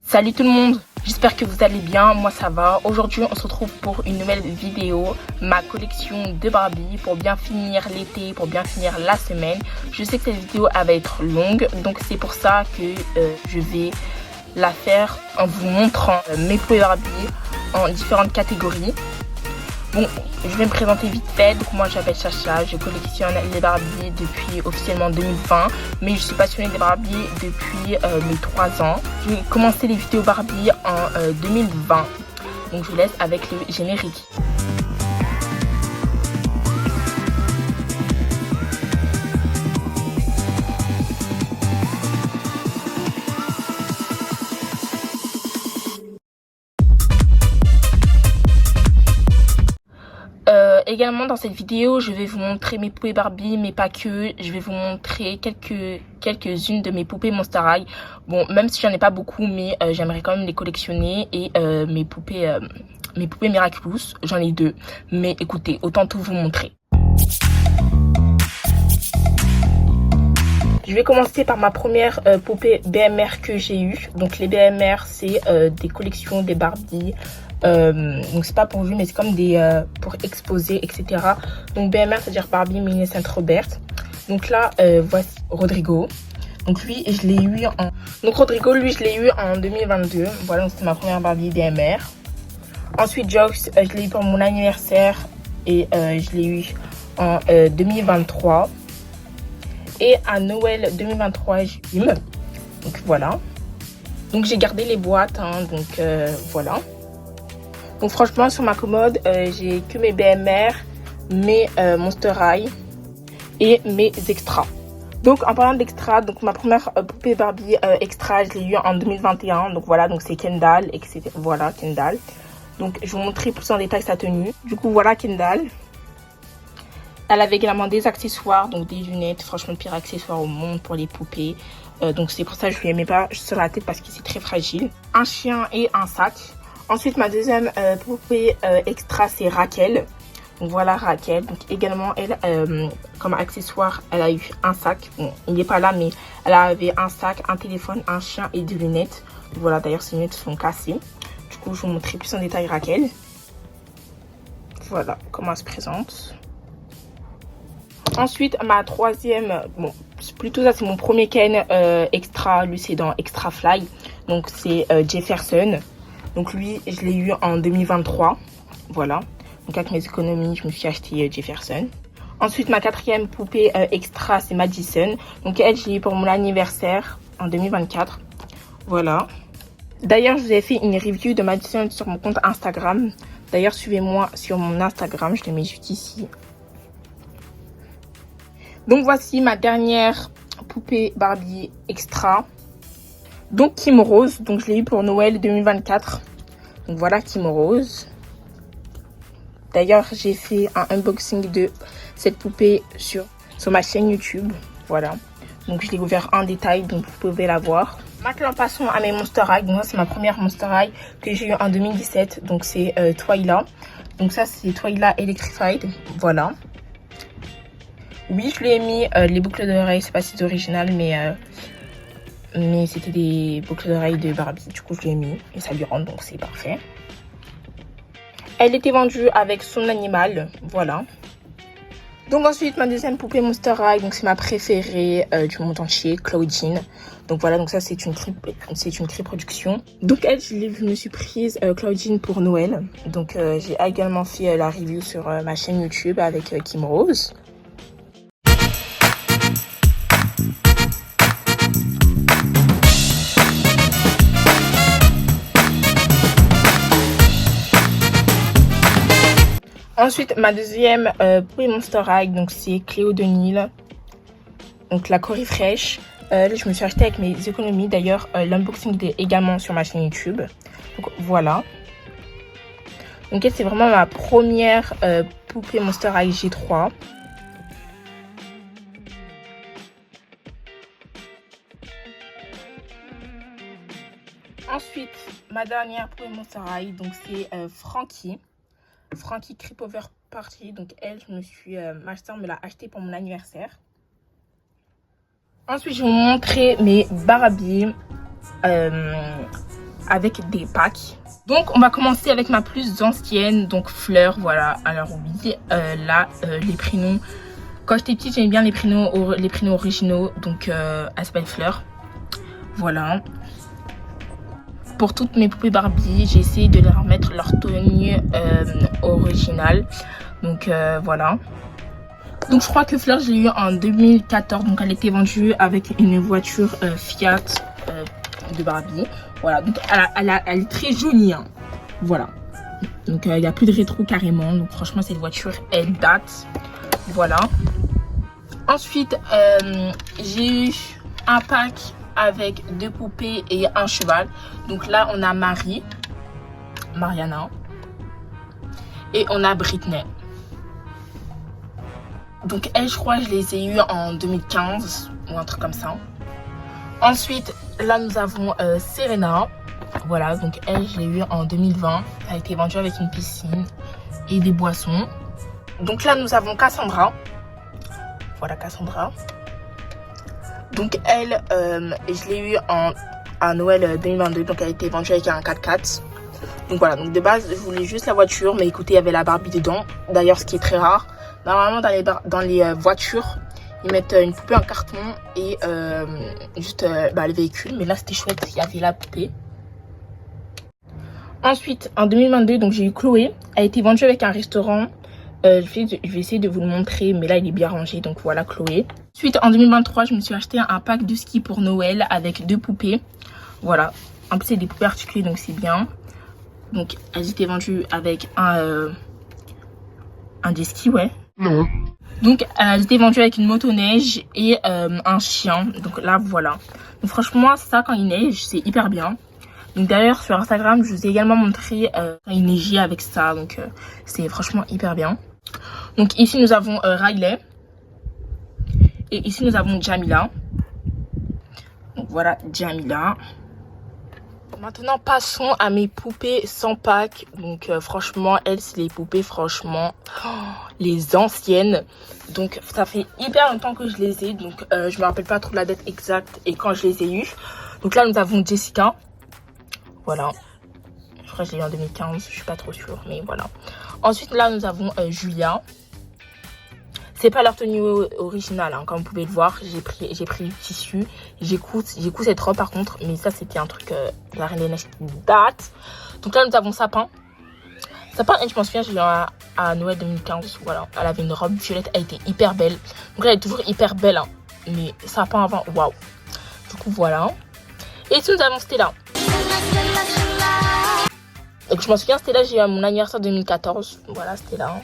Salut tout le monde, j'espère que vous allez bien, moi ça va. Aujourd'hui on se retrouve pour une nouvelle vidéo, ma collection de Barbie pour bien finir l'été, pour bien finir la semaine. Je sais que cette vidéo elle va être longue, donc c'est pour ça que je vais la faire en vous montrant mes poupées Barbie en différentes catégories. Bon, je vais me présenter vite fait. Donc moi j'appelle Chacha, je collectionne les Barbies depuis officiellement 2020, mais je suis passionnée des Barbies depuis mes 3 ans. J'ai commencé les vidéos Barbie en 2020, donc je vous laisse avec le générique. Également dans cette vidéo, je vais vous montrer mes poupées Barbie, mais pas que. Je vais vous montrer quelques-unes de mes poupées Monster High. Bon, même si j'en ai pas beaucoup, mais j'aimerais quand même les collectionner. Et mes poupées Miraculous, j'en ai 2. Mais écoutez, autant tout vous montrer. Je vais commencer par ma première poupée BMR que j'ai eue. Donc les BMR, c'est des collections des Barbie. Donc c'est pas pour vue, mais c'est comme des pour exposer, etc. Donc BMR, c'est-à-dire Barbie Mini Saint Robert. Donc là, voici Rodrigo. Donc lui, je l'ai eu en... Donc Rodrigo, lui, je l'ai eu en 2022. Voilà, donc c'est ma première Barbie BMR. Ensuite, Jox, je l'ai eu pour mon anniversaire. Et je l'ai eu en 2023. Et à Noël 2023, j'ai eu. Donc voilà. Donc j'ai gardé les boîtes, hein, donc voilà. Donc franchement, sur ma commode, j'ai que mes BMR, mes Monster High et mes extras. Donc en parlant d'extras, donc ma première poupée Barbie extra, je l'ai eu en 2021. Donc voilà, donc c'est Kendall, etc. Voilà, Kendall. Donc je vais vous montrer plus en détail sa tenue. Du coup, voilà Kendall. Elle avait également des accessoires, donc des lunettes. Franchement, le pire accessoire au monde pour les poupées. Donc c'est pour ça que je ne lui mets pas sur la tête parce que c'est très fragile. Un chien et un sac. Ensuite, ma deuxième poupée extra, c'est Raquel. Donc voilà Raquel. Donc également, elle, comme accessoire, elle a eu un sac. Bon, il n'est pas là, mais elle avait un sac, un téléphone, un chien et des lunettes. Donc voilà, d'ailleurs, ces lunettes sont cassées. Du coup, je vous montrerai plus en détail Raquel. Voilà comment elle se présente. Ensuite, ma troisième, bon, plutôt ça c'est mon premier Ken extra, lui c'est dans Extra Fly. Donc c'est Jefferson. Donc lui, je l'ai eu en 2023. Voilà. Donc avec mes économies, je me suis acheté Jefferson. Ensuite, ma quatrième poupée extra, c'est Madison. Donc elle, je l'ai eu pour mon anniversaire en 2024. Voilà. D'ailleurs, je vous ai fait une review de Madison sur mon compte Instagram. D'ailleurs, suivez-moi sur mon Instagram, je le mets juste ici. Donc voici ma dernière poupée Barbie extra. Donc Kim Rose, donc je l'ai eu pour Noël 2024. Donc voilà Kim Rose. D'ailleurs j'ai fait un unboxing de cette poupée sur ma chaîne YouTube. Voilà. Donc je l'ai ouvert en détail, donc vous pouvez la voir. Maintenant passons à mes Monster High. Donc c'est ma première Monster High que j'ai eu en 2017. Donc c'est Twyla. Donc ça c'est Twyla Electrified. Voilà. Oui, je lui ai mis les boucles d'oreilles. C'est pas si original, mais c'était des boucles d'oreilles de Barbie. Du coup, je lui ai mis et ça lui rend, donc c'est parfait. Elle était vendue avec son animal. Voilà. Donc ensuite, ma deuxième poupée Monster High. Donc c'est ma préférée du monde entier, Claudine. Donc voilà, donc ça c'est une pré-production. Donc elle, je me suis prise Claudine pour Noël. Donc j'ai également fait la review sur ma chaîne YouTube avec Kim Rose. Ensuite, ma deuxième poupée Monster High, donc c'est Cléo de Nil. Donc la Corée fraîche. Là, je me suis acheté avec mes économies. D'ailleurs, l'unboxing est également sur ma chaîne YouTube. Donc voilà. Donc c'est vraiment ma première poupée Monster High G3. Ensuite, ma dernière poupée Monster High, donc c'est Frankie. Frankie Creepover Party. Donc elle, je me suis ma sœur me l'a acheté pour mon anniversaire. Ensuite, je vais vous montrer mes Barbie avec des packs. Donc on va commencer avec ma plus ancienne, donc Fleur, voilà. Alors oui, là, les prénoms, quand j'étais petite j'aimais bien les prénoms originaux, donc elle s'appelle Fleur, voilà. Pour toutes mes poupées Barbie, j'ai essayé de leur mettre leur tenue originale, donc voilà. Donc je crois que Fleur, je l'ai eu en 2014, donc elle était vendue avec une voiture Fiat de Barbie. Voilà, donc elle est très jolie, hein. Voilà. Donc il n'y a plus de rétro carrément, donc franchement cette voiture, elle date. Voilà. Ensuite, j'ai eu un pack avec 2 poupées et un cheval. Donc là, on a Mariana, et on a Britney. Donc elle, je crois, je les ai eues en 2015 ou un truc comme ça. Ensuite, là, nous avons Serena. Voilà, donc elle, je l'ai eue en 2020. Elle a été vendue avec une piscine et des boissons. Donc là, nous avons Cassandra. Voilà, Cassandra. Donc elle, je l'ai eue à Noël 2022. Donc elle a été vendue avec un 4x4. Donc voilà, donc de base, je voulais juste la voiture. Mais écoutez, il y avait la Barbie dedans. D'ailleurs, ce qui est très rare. Normalement, dans les voitures, ils mettent une poupée en carton et juste le véhicule. Mais là, c'était chouette, il y avait la poupée. Ensuite, en 2022, donc j'ai eu Chloé. Elle a été vendue avec un restaurant. Je vais essayer de vous le montrer, mais là, il est bien rangé. Donc voilà, Chloé. Ensuite, en 2023, je me suis acheté un pack de ski pour Noël avec 2 poupées. Voilà. En plus, c'est des poupées articulées, donc c'est bien. Donc, elles étaient vendues avec un jet ski, ouais. Non. Donc elle était vendue avec une motoneige et un chien. Donc là voilà. Donc franchement ça, quand il neige, c'est hyper bien. Donc d'ailleurs sur Instagram, je vous ai également montré quand il neigeait avec ça. Donc c'est franchement hyper bien. Donc ici nous avons Riley. Et ici nous avons Jamila. Donc voilà Jamila. Maintenant passons à mes poupées sans pack. Donc franchement, elles c'est les poupées franchement les anciennes. Donc ça fait hyper longtemps que je les ai. Donc je me rappelle pas trop la date exacte et quand je les ai eues. Donc là nous avons Jessica. Voilà. Je crois que je l'ai eu en 2015. Je suis pas trop sûre, mais voilà. Ensuite là nous avons Julia. C'est pas leur tenue originale, hein, comme vous pouvez le voir. J'ai pris du tissu. J'ai cousu cette robe par contre. Mais ça, c'était un truc de la Reine des Neiges qui date. Donc là, nous avons Sapin. Sapin, je m'en souviens, je l'ai eu à Noël 2015. Voilà. Elle avait une robe violette. Elle était hyper belle. Donc là, elle est toujours hyper belle. Hein. Mais Sapin avant, waouh. Du coup, voilà. Et ici, nous avons Stella. Donc je m'en souviens, Stella, j'ai eu à mon anniversaire 2014. Voilà, Stella.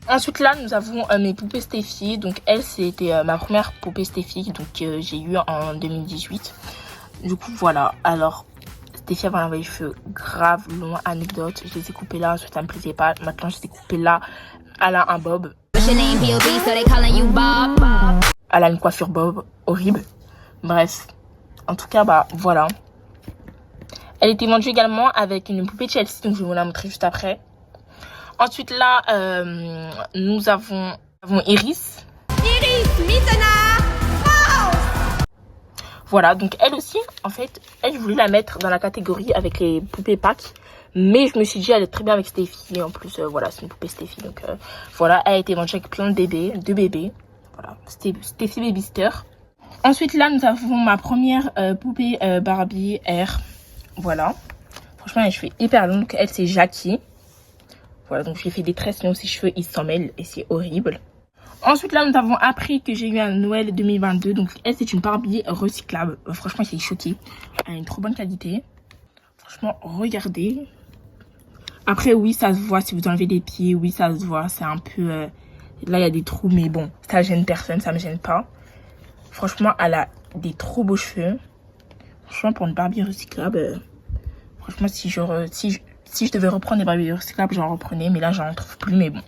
Ensuite là nous avons mes poupées Steffi. Donc elle c'était ma première poupée Steffi. Donc j'ai eu en 2018. Du coup voilà. Alors Steffi avait les cheveux grave longs. Anecdote, je les ai coupés là. Ensuite ça me plaisait pas. Maintenant je les ai coupés là. Elle a un bob. Elle a une coiffure bob. Horrible. Bref. En tout cas bah voilà. Elle était vendue également avec une poupée Chelsea. Donc je vais vous la montrer juste après. Ensuite là, nous avons Iris. Voilà, donc elle aussi, en fait, je voulais la mettre dans la catégorie avec les poupées pack. Mais je me suis dit, elle est très bien avec Steffi. En plus, voilà, c'est une poupée Steffi. Donc voilà, elle a été vendue avec plein de bébés. Voilà, Steffi Babyster. Ensuite là, nous avons ma première poupée Barbie R. Voilà. Franchement, elle a les cheveux hyper longs. Donc elle, c'est Jackie. Voilà, donc j'ai fait des tresses, sinon ses cheveux ils s'en mêlent et c'est horrible. Ensuite là nous avons appris que j'ai eu un Noël 2022. Donc elle c'est une Barbie recyclable. Franchement j'ai choqué. Elle a une trop bonne qualité. Franchement regardez. Après oui ça se voit si vous enlevez des pieds. Oui ça se voit, c'est un peu... Là il y a des trous mais bon ça gêne personne, ça me gêne pas. Franchement elle a des trop beaux cheveux. Franchement pour une Barbie recyclable... Franchement si je devais reprendre des Barbies recyclables, j'en reprenais. Mais là, j'en trouve plus. Mais bon,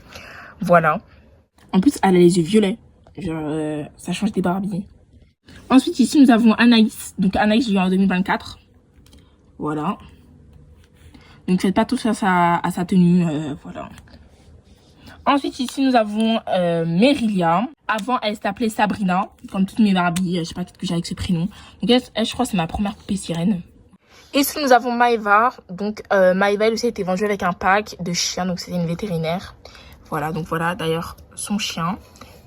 voilà. En plus, elle a les yeux violets. Genre, ça change des Barbies. Ensuite, ici, nous avons Anaïs. Donc, Anaïs, j'ai eu en 2024. Voilà. Donc, faites pas tout ça à sa tenue. Voilà. Ensuite, ici, nous avons Merilia. Avant, elle s'appelait Sabrina. Comme toutes mes Barbies. Je sais pas ce que j'ai avec ce prénom. Donc, elle, je crois que c'est ma première poupée sirène. Et ici, nous avons Maëva. Donc, Maëva, elle aussi a été vendue avec un pack de chiens. Donc, c'était une vétérinaire. Voilà, donc voilà d'ailleurs son chien.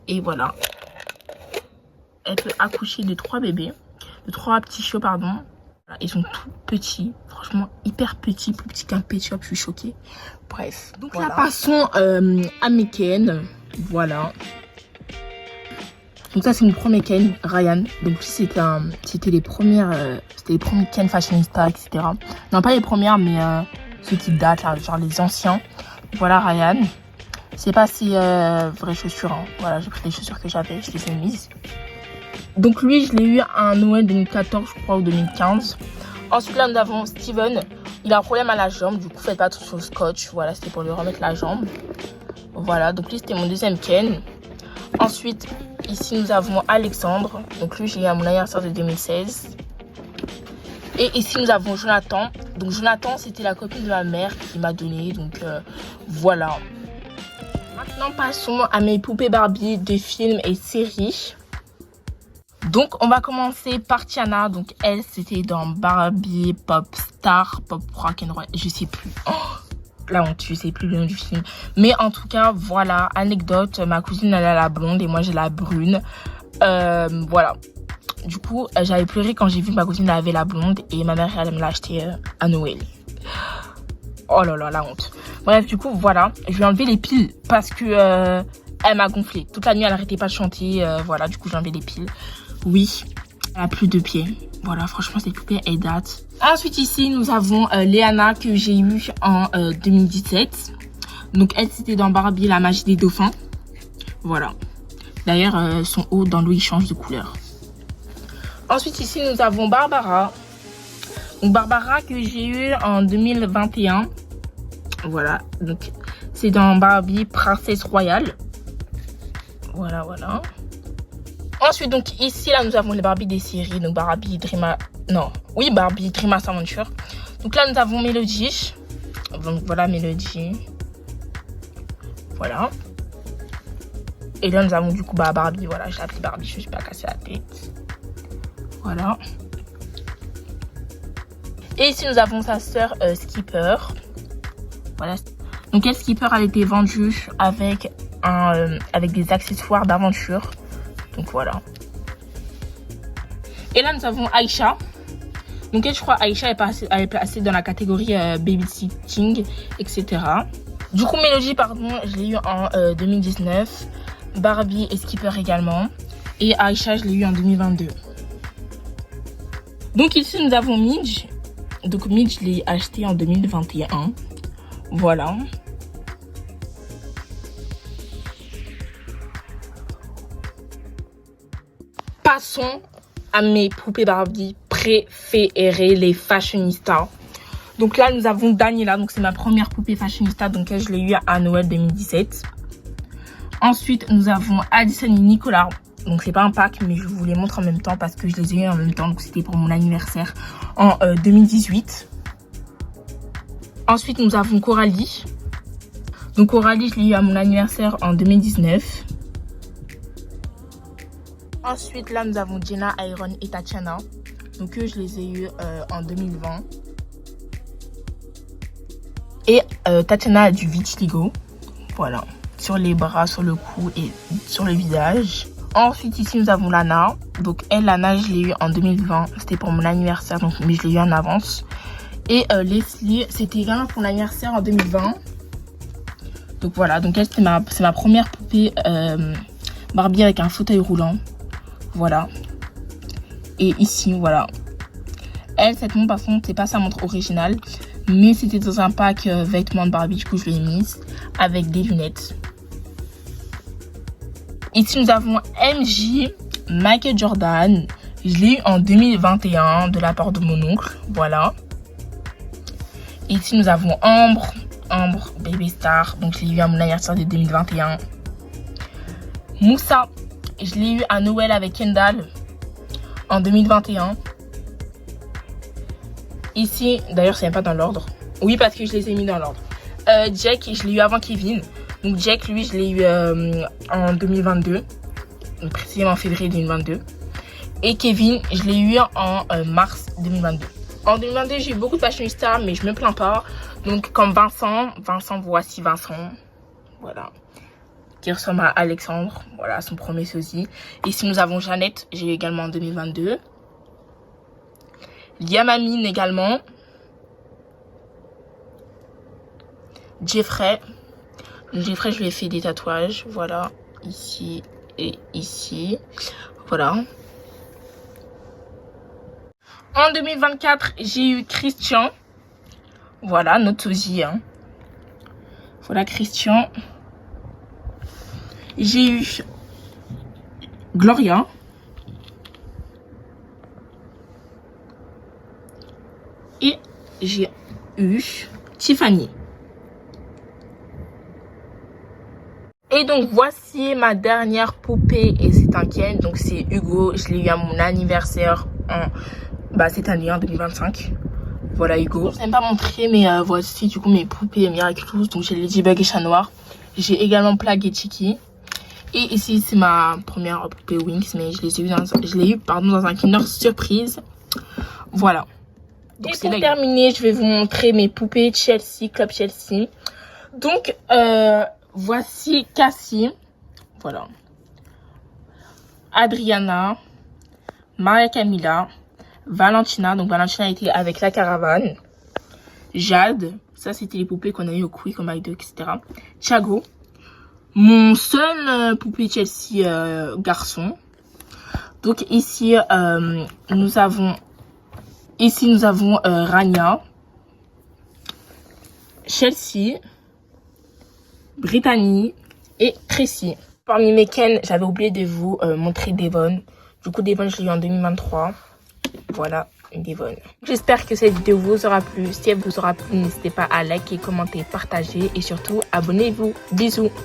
Et voilà. Elle peut accoucher de 3 bébés. De 3 petits chiots, pardon. Voilà, ils sont tout petits. Franchement, hyper petits. Plus petits qu'un pet shop. Je suis choquée. Bref. Donc, voilà. Là, passons à Meken. Voilà. Donc ça c'est une première Ken, Ryan. Donc c'était les premières, c'était les premiers Ken fashionista, etc. Non pas les premières, mais ceux qui datent, là, genre les anciens. Voilà Ryan. C'est pas ses vraies chaussures. Hein. Voilà, j'ai pris les chaussures que j'avais, je les ai mises. Donc lui, je l'ai eu à Noël 2014, je crois, ou 2015. Ensuite là, nous avons Steven. Il a un problème à la jambe, du coup faites pas attention au scotch. Voilà, c'était pour lui remettre la jambe. Voilà, donc lui c'était mon deuxième Ken. Ensuite, ici nous avons Alexandre. Donc lui, j'ai eu à mon anniversaire de 2016. Et ici nous avons Jonathan. Donc Jonathan, c'était la copine de ma mère qui m'a donné. Donc voilà. Maintenant, passons à mes poupées Barbie de films et séries. Donc on va commencer par Tiana. Donc elle, c'était dans Barbie, Pop Star, Pop Rock'n'Roll, je sais plus. Oh, la honte, je sais plus le nom du film. Mais en tout cas, voilà, anecdote, ma cousine elle a la blonde et moi j'ai la brune. Voilà. Du coup, j'avais pleuré quand j'ai vu que ma cousine avait la blonde et ma mère elle me l'a acheté à Noël. Oh là là, la honte. Bref, du coup, voilà, je vais enlever les piles parce que elle m'a gonflé. Toute la nuit, elle arrêtait pas de chanter. Voilà, du coup, j'ai enlevé les piles. Oui, elle a plus de pieds. Voilà, franchement, cette poupée, elle date. Ensuite, ici, nous avons Léana que j'ai eue en 2017. Donc, elle, c'était dans Barbie, la magie des dauphins. Voilà. D'ailleurs, son haut dans l'eau, il change de couleur. Ensuite, ici, nous avons Barbara. Donc, Barbara que j'ai eue en 2021. Voilà. Donc, c'est dans Barbie, princesse royale. Voilà, voilà. Ensuite, donc ici, là, nous avons les Barbie des séries. Donc, Barbie Dream... Non, oui, Barbie Dreamhouse Adventure. Donc là, nous avons Mélodie. Donc, voilà, Mélodie. Voilà. Et là, nous avons du coup Barbie. Voilà, je l'ai appelée Barbie. Je ne me suis pas cassé la tête. Voilà. Et ici, nous avons sa sœur Skipper. Voilà. Donc, elle, Skipper, a été vendue avec des accessoires d'aventure. Donc voilà. Et là nous avons Aïcha. Donc elle, je crois Aïcha est placée dans la catégorie babysitting, etc. Du coup Mélodie, pardon, je l'ai eu en 2019. Barbie et Skipper également. Et Aïcha, je l'ai eu en 2022. Donc ici nous avons Midge. Donc Midge, je l'ai acheté en 2021. Voilà. Passons à mes poupées Barbie préférées, les fashionistas. Donc là, nous avons Daniela. Donc c'est ma première poupée fashionista. Donc je l'ai eu à Noël 2017. Ensuite, nous avons Addison et Nicolas. Donc c'est pas un pack, mais je vous les montre en même temps parce que je les ai eu en même temps. Donc c'était pour mon anniversaire en 2018. Ensuite, nous avons Coralie. Donc Coralie, je l'ai eu à mon anniversaire en 2019. Ensuite, là, nous avons Jenna, Iron et Tatiana. Donc, eux, je les ai eus en 2020. Et Tatiana a du vitiligo. Voilà. Sur les bras, sur le cou et sur le visage. Ensuite, ici, nous avons Lana. Donc, elle, Lana, je l'ai eue en 2020. C'était pour mon anniversaire, donc, mais je l'ai eu en avance. Et Leslie, c'était également pour mon anniversaire en 2020. Donc, voilà. Donc, elle, c'est ma première poupée Barbie avec un fauteuil roulant. Voilà. Et ici, voilà. Elle, cette montre, par contre, c'est pas sa montre originale. Mais c'était dans un pack vêtements de Barbie. Du coup, je l'ai mise avec des lunettes. Ici, nous avons MJ, Michael Jordan. Je l'ai eu en 2021 de la part de mon oncle. Voilà. Ici, nous avons Ambre, Baby Star. Donc, je l'ai eu à mon anniversaire de 2021. Moussa. Je l'ai eu à Noël avec Kendall en 2021. Ici, d'ailleurs, c'est même pas dans l'ordre. Oui, parce que je les ai mis dans l'ordre. Jack, je l'ai eu avant Kevin. Donc Jack, lui, je l'ai eu en 2022. Donc précisément en février 2022. Et Kevin, je l'ai eu en mars 2022. En 2022, j'ai eu beaucoup de fashionistas, mais je me plains pas. Donc, comme Vincent, voici Vincent. Voilà. Qui ressemble à Alexandre. Voilà, son premier sosie. Ici, nous avons Jeannette. J'ai eu également en 2022. Liamamine également. Jeffrey. Jeffrey, je lui ai fait des tatouages. Voilà. Ici et ici. Voilà. En 2024, j'ai eu Christian. Voilà, notre sosie. Hein. Voilà, Christian. J'ai eu Gloria. Et j'ai eu Tiffany. Et donc voici ma dernière poupée et c'est un Ken. Donc c'est Hugo. Je l'ai eu à mon anniversaire en cette année en 2025. Voilà Hugo. Je ne sais pas montrer mais voici du coup mes poupées Miraculous. Donc j'ai Ladybug et Chat Noir. J'ai également Plug et Chiki. Et ici c'est ma première poupée Wings, mais je l'ai eu dans un Kinder Surprise. Voilà. Donc, et pour terminer, je vais vous montrer mes poupées Chelsea, Club Chelsea. Donc, voici Cassie. Voilà. Adriana. Maria Camilla. Valentina. Donc, Valentina était avec la caravane. Jade. Ça, c'était les poupées qu'on a eu au Quick, au McDo, etc. Thiago. Mon seul poupée Chelsea garçon. Donc, ici, nous avons Rania, Chelsea, Brittany et Tracy. Parmi mes Ken, j'avais oublié de vous montrer Devon. Du coup, Devon, je l'ai eu en 2023. Voilà, Devon. J'espère que cette vidéo vous aura plu. Si elle vous aura plu, n'hésitez pas à liker, commenter, partager et surtout, abonnez-vous. Bisous.